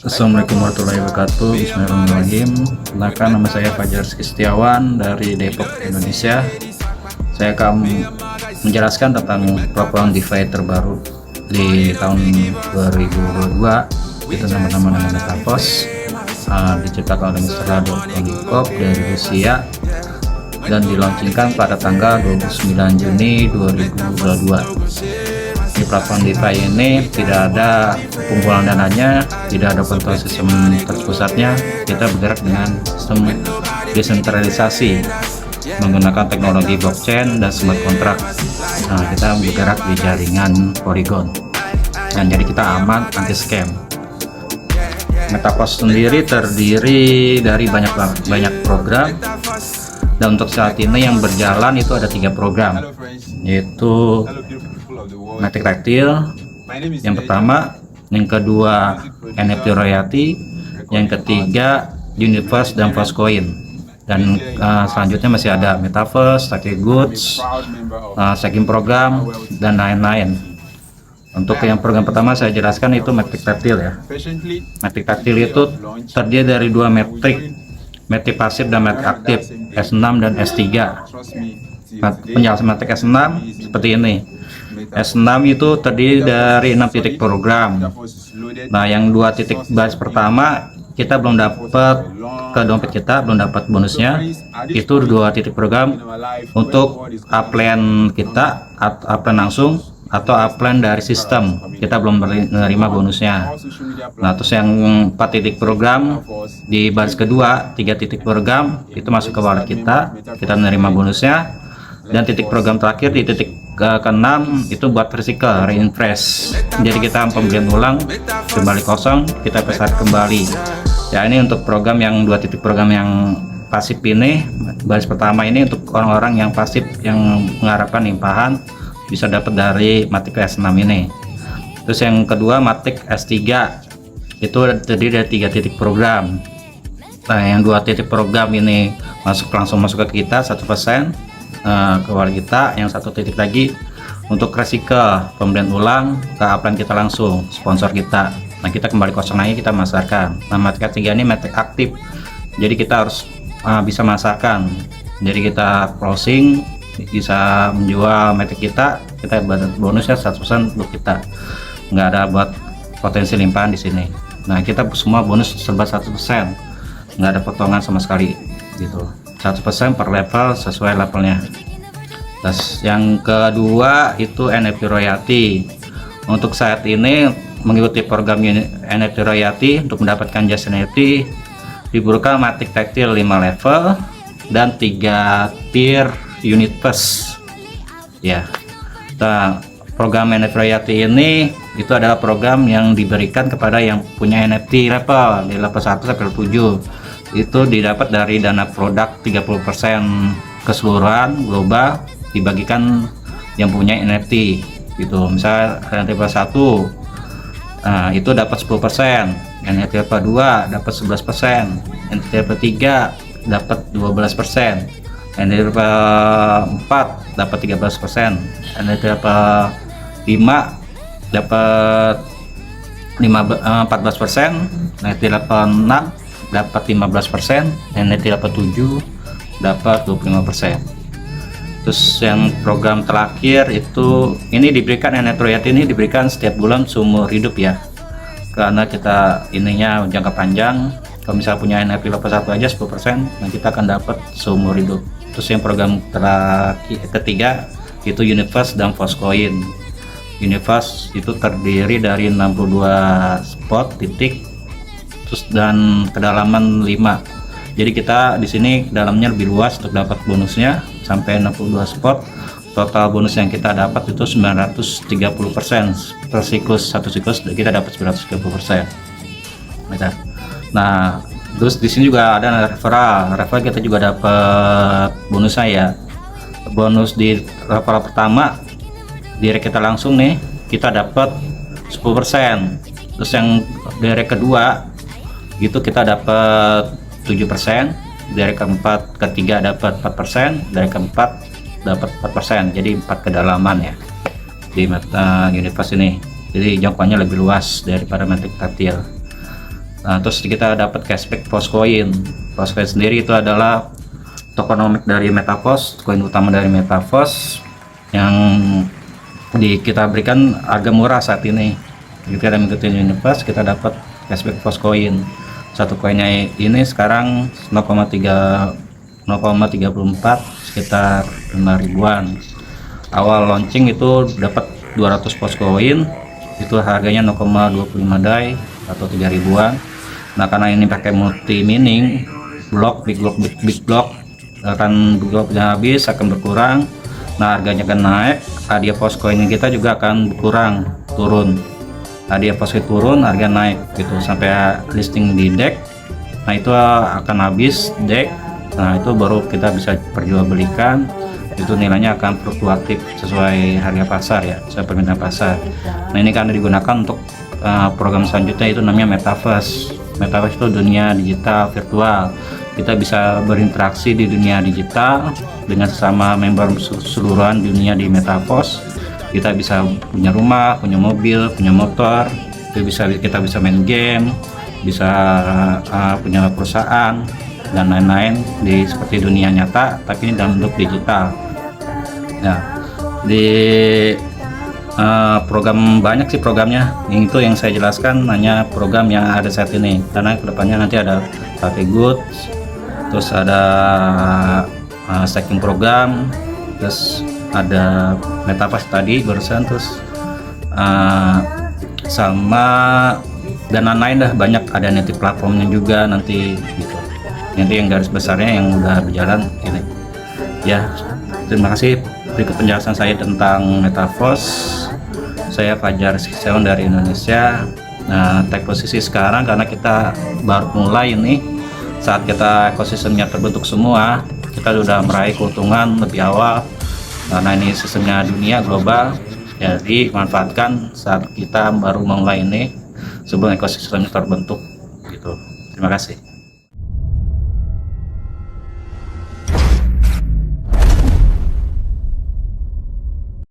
Assalamualaikum warahmatullahi wabarakatuh. Bismillahirrahmanirrahim. Perkenalkan, nama saya Fajar Setiawan dari Depok, Indonesia. Saya akan menjelaskan tentang platform DeFi terbaru di tahun 2022. Itu nama Metaverse, diciptakan oleh Mr. Radovnikov dari Rusia dan dilaunchingkan pada tanggal 29 Juni 2022. Di platform DeFi ini tidak ada pengumpulan dananya, tidak ada kontrol sistem terpusatnya. Kita bergerak dengan sistem desentralisasi menggunakan teknologi blockchain dan smart contract. Nah, kita bergerak di jaringan Polygon, dan jadi kita aman, anti scam. Metaverse sendiri terdiri dari banyak program, dan untuk saat ini yang berjalan itu ada 3 program, yaitu Matic Tactile yang pertama, yang kedua NFT Royalty, yang ketiga Universe dan Fastcoin, dan selanjutnya masih ada Metaverse, Tactile Goods, Staking Program, dan lain-lain. Untuk yang program pertama saya jelaskan itu Matic Tactile ya. Matic Tactile itu terdiri dari 2 metrik, Matic pasif dan Matic aktif, S6 dan S3. Penjelasan Matic S6 seperti ini. S6 itu terdiri dari 6 titik program. Nah, yang 2 titik base pertama kita belum dapat ke dompet, kita belum dapat bonusnya. Itu 2 titik program untuk upline kita, upline langsung atau upline dari sistem, kita belum menerima bonusnya. Nah, terus yang 4 titik program di baris kedua, 3 titik program itu masuk ke wallet kita menerima bonusnya. Dan titik program terakhir di titik ke-6 itu buat vertical reinvest. Jadi kita pembelian ulang kembali kosong, kita besar kembali. Ya, ini untuk program yang 2 titik program yang pasif ini. Baris pertama ini untuk orang-orang yang pasif yang mengharapkan limpahan bisa dapat dari Matic S6 ini. Terus yang kedua Matic S3 itu terdiri dari 3 titik program. Nah, yang 2 titik program ini langsung masuk ke kita 1%. Ke wallet kita, yang 1 titik lagi untuk resiko pembelian ulang ke upline kita langsung, sponsor kita. Nah, kita kembali kosong lagi, kita masarkan. Nah, Matic 3 ini Matic aktif, jadi kita harus bisa masarkan. Jadi kita closing, bisa menjual Matic kita bonusnya 100% untuk kita, nggak ada buat potensi limpahan di sini. Nah, kita semua bonus serba 100%, nggak ada potongan sama sekali gitu, 100% per level sesuai levelnya. Terus yang kedua itu NFT Royalty. Untuk saat ini mengikuti program NFT Royalty untuk mendapatkan jasa NFT dibutuhkan Matic Tactile 5 level dan 3 tier unit plus ya. Nah, program NFT Royalty ini itu adalah program yang diberikan kepada yang punya NFT level di level 1 sampai 7. Itu didapat dari dana produk 30% keseluruhan global dibagikan yang punya NFT gitu. Misalnya NFT level 1 itu dapat 10%, NFT level 2 dapat 11%, NFT level 3 dapat 12%, NFT level 4 dapat 13%, NFT level 5 dapat 14%, NFT level 6 dapat 15%, NFT level 7 dapat 25%. Terus yang program terakhir itu ini diberikan NFT Royalty ini diberikan setiap bulan seumur hidup ya, karena kita ininya jangka panjang. Kalau misalnya punya NFT level 1 aja 10%, nah kita akan dapat seumur hidup. Terus yang program ketiga itu Universe dan Fastcoin. Universe itu terdiri dari 62 spot titik, terus dan kedalaman 5. Jadi kita di sini dalamnya lebih luas untuk dapat bonusnya sampai 62 spot. Total bonus yang kita dapat itu 930% per siklus, satu siklus kita dapat 930%. Nah, terus di sini juga ada referral kita juga dapat bonusnya ya. Bonus di referral pertama direct kita langsung nih kita dapat 10%. Terus yang direct kedua gitu kita dapat 7%, dari keempat ketiga dapat 4%, dari keempat dapat 4%, jadi 4 kedalaman ya di Universe ini. Jadi jangkauannya lebih luas daripada Matic Tactile. Nah, terus kita dapat cashback Postcoin. Postcoin sendiri itu adalah tokenomic dari Metaverse, koin utama dari Metaverse yang kita berikan harga murah saat ini. Kita mengikuti Universe, kita dapat cashback Postcoin. Satu koinnya ini sekarang 0,34, sekitar 5 ribuan. Awal launching itu dapat 200 Postcoin, itu harganya 0,25 DAI atau 3 ribuan. Nah, karena ini pakai multi mining block, big block akan bloknya habis, akan berkurang. Nah, harganya akan naik, hadiah Postcoin kita juga akan berkurang, turun. Hadiah Postcoin turun, harga naik gitu sampai listing di DEX. Nah, itu akan habis DEX. Nah, itu baru kita bisa perjualbelikan. Itu nilainya akan fluktuatif sesuai harga pasar ya, sesuai permintaan pasar. Nah, ini kan digunakan untuk program selanjutnya, itu namanya Metaverse. Metaverse itu dunia digital virtual. Kita bisa berinteraksi di dunia digital dengan sesama member seluruhan dunia di Metaverse. Kita bisa punya rumah, punya mobil, punya motor. Kita bisa main game, bisa punya perusahaan dan lain-lain seperti dunia nyata, tapi ini dalam bentuk digital. Nah, di program banyak sih programnya. Itu yang saya jelaskan hanya program yang ada saat ini, karena kedepannya nanti ada Cafe Goods, terus ada staking program, terus ada Metaverse tadi barusan, terus sama dan lain-lain dah, banyak. Ada nanti platformnya juga nanti gitu. Nanti yang garis besarnya yang udah berjalan ini ya. Terima kasih. Berikut penjelasan saya tentang Metaverse. Saya Fajar Seksawan dari Indonesia. Nah, tag posisi sekarang karena kita baru mulai ini, saat kita ekosistemnya terbentuk semua, kita sudah meraih keuntungan lebih awal karena ini sistemnya dunia global. Jadi manfaatkan saat kita baru mulai ini sebelum ekosistemnya terbentuk gitu. Terima kasih.